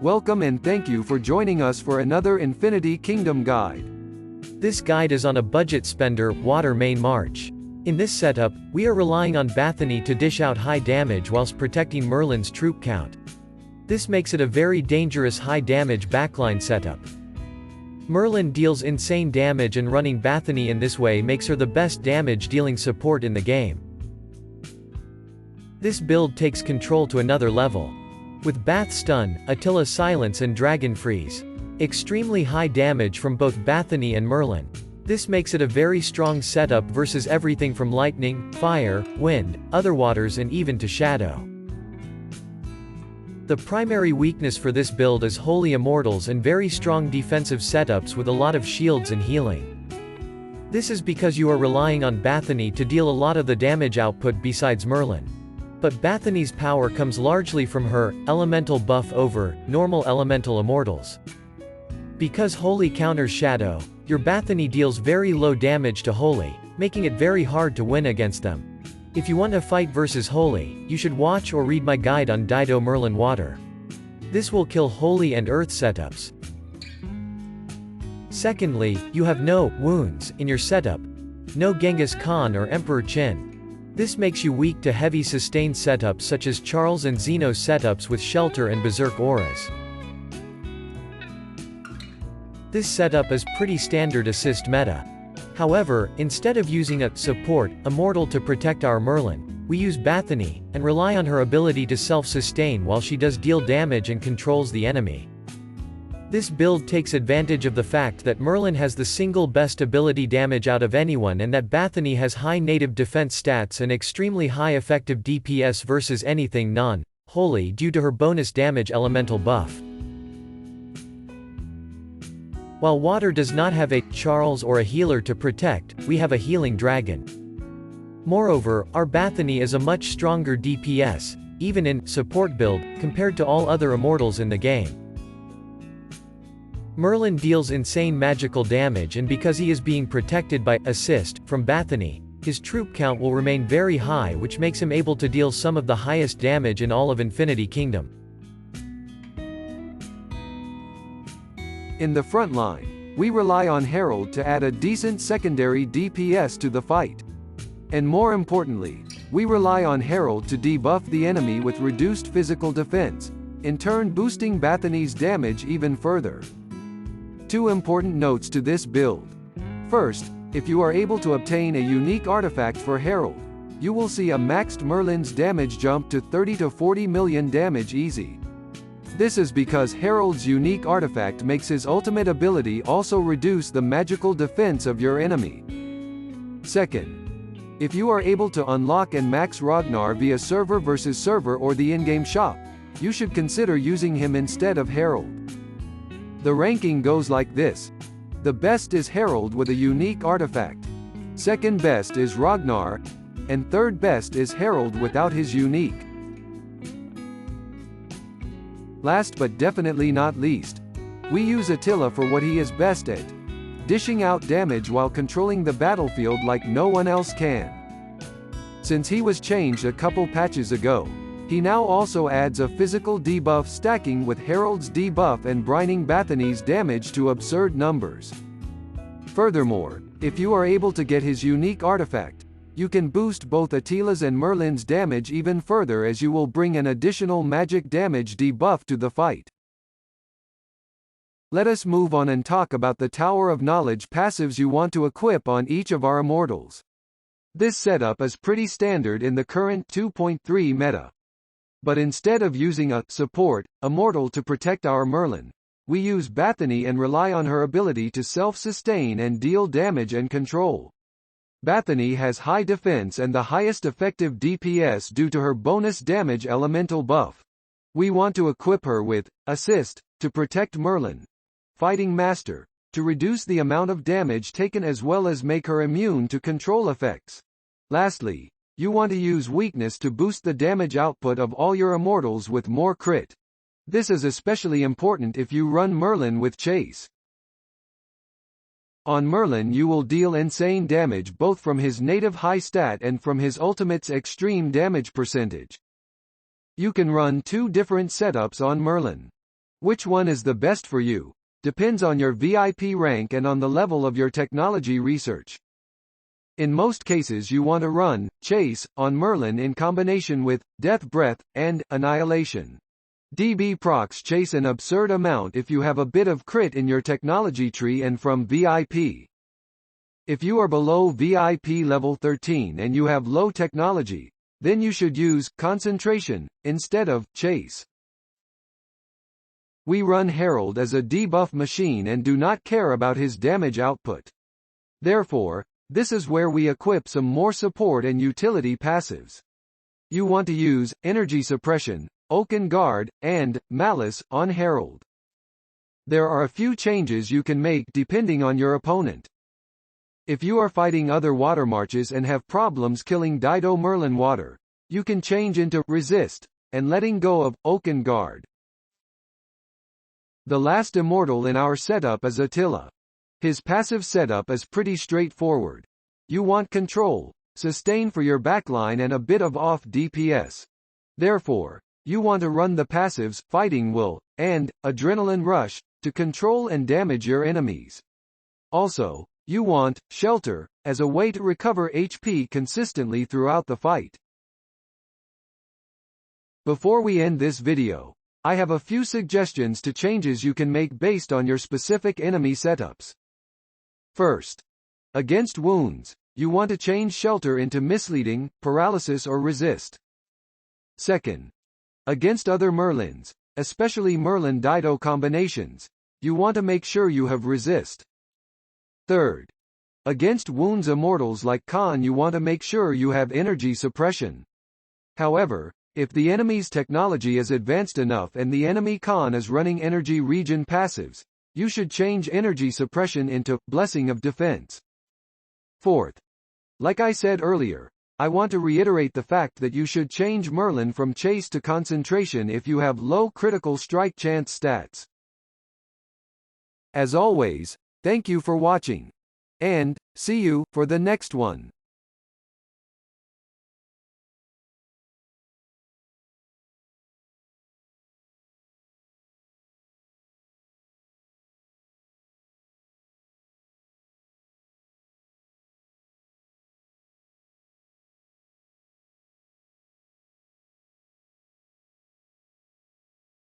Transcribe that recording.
Welcome and thank you for joining us for another Infinity Kingdom guide. This guide is on a budget spender, water main March. In this setup, we are relying on Bathony to dish out high damage whilst protecting Merlin's troop count. This makes it a very dangerous high damage backline setup. Merlin deals insane damage and running Bathony in this way makes her the best damage dealing support in the game. This build takes control to another level. With Bath Stun, Attila Silence and Dragon Freeze. Extremely high damage from both Bathony and Merlin. This makes it a very strong setup versus everything from lightning, fire, wind, other waters and even to shadow. The primary weakness for this build is Holy Immortals and very strong defensive setups with a lot of shields and healing. This is because you are relying on Bathony to deal a lot of the damage output besides Merlin. But Bathony's power comes largely from her elemental buff over normal elemental immortals. Because Holy counters Shadow, your Bathony deals very low damage to Holy, making it very hard to win against them. If you want to fight versus Holy, you should watch or read my guide on Dido Merlin Water. This will kill Holy and Earth setups. Secondly, you have no wounds in your setup. No Genghis Khan or Emperor Qin. This makes you weak to heavy sustained setups such as Charles and Zeno setups with Shelter and Berserk auras. This setup is pretty standard assist meta. However, instead of using a support immortal to protect our Merlin, we use Bathony, and rely on her ability to self-sustain while she does deal damage and controls the enemy. This build takes advantage of the fact that Merlin has the single best ability damage out of anyone and that Bathony has high native defense stats and extremely high effective DPS versus anything non-holy due to her bonus damage elemental buff. While water does not have a Charles or a healer to protect, we have a healing dragon. Moreover, our Bathony is a much stronger DPS, even in support build, compared to all other immortals in the game. Merlin deals insane magical damage and because he is being protected by assist from Bathony, his troop count will remain very high which makes him able to deal some of the highest damage in all of Infinity Kingdom. In the front line, we rely on Herald to add a decent secondary DPS to the fight. And more importantly, we rely on Herald to debuff the enemy with reduced physical defense, in turn boosting Bathony's damage even further. Two important notes to this build. First, if you are able to obtain a unique artifact for Herald, you will see a maxed Merlin's damage jump to 30 to 40 million damage easy. This is because Herald's unique artifact makes his ultimate ability also reduce the magical defense of your enemy. Second, if you are able to unlock and max Ragnar via server versus server or the in-game shop, you should consider using him instead of Herald. The ranking goes like this. The best is Herald with a unique artifact. Second best is Ragnar. And third best is Herald without his unique. Last but definitely not least, we use Attila for what he is best at. Dishing out damage while controlling the battlefield like no one else can. Since he was changed a couple patches ago, he now also adds a physical debuff stacking with Herald's debuff and brining Bathony's damage to absurd numbers. Furthermore, if you are able to get his unique artifact, you can boost both Attila's and Merlin's damage even further as you will bring an additional magic damage debuff to the fight. Let us move on and talk about the Tower of Knowledge passives you want to equip on each of our immortals. This setup is pretty standard in the current 2.3 meta. But instead of using a support immortal to protect our Merlin, we use Bathony and rely on her ability to self-sustain and deal damage and control. Bathony has high defense and the highest effective DPS due to her bonus damage elemental buff. We want to equip her with assist to protect Merlin, fighting master to reduce the amount of damage taken as well as make her immune to control effects. Lastly, you want to use weakness to boost the damage output of all your immortals with more crit. This is especially important if you run Merlin with chase. On Merlin you will deal insane damage both from his native high stat and from his ultimate's extreme damage percentage. You can run two different setups on Merlin. Which one is the best for you depends on your VIP rank and on the level of your technology research. In most cases you want to run Chase on Merlin in combination with Death Breath and Annihilation. DB procs Chase an absurd amount if you have a bit of crit in your technology tree and from VIP. If you are below VIP level 13 and you have low technology, then you should use Concentration instead of Chase. We run Herald as a debuff machine and do not care about his damage output. Therefore, this is where we equip some more support and utility passives. You want to use Energy Suppression, Oaken Guard, and Malice on Herald. There are a few changes you can make depending on your opponent. If you are fighting other water marches and have problems killing Dido Merlin water, you can change into Resist, and letting go of Oaken Guard. The last immortal in our setup is Attila. His passive setup is pretty straightforward. You want control, sustain for your backline and a bit of off DPS. Therefore, you want to run the passives Fighting Will and Adrenaline Rush to control and damage your enemies. Also, you want Shelter as a way to recover HP consistently throughout the fight. Before we end this video, I have a few suggestions to changes you can make based on your specific enemy setups. First, against wounds, you want to change Shelter into Misleading, Paralysis or Resist. Second, against other Merlins, especially Merlin Dido combinations, you want to make sure you have Resist. Third, against wounds immortals like Khan you want to make sure you have Energy Suppression. However, if the enemy's technology is advanced enough and the enemy Khan is running energy regen passives, you should change Energy Suppression into Blessing of Defense. Fourth, like I said earlier, I want to reiterate the fact that you should change Merlin from Chase to Concentration if you have low critical strike chance stats. As always, thank you for watching. And, see you for the next one.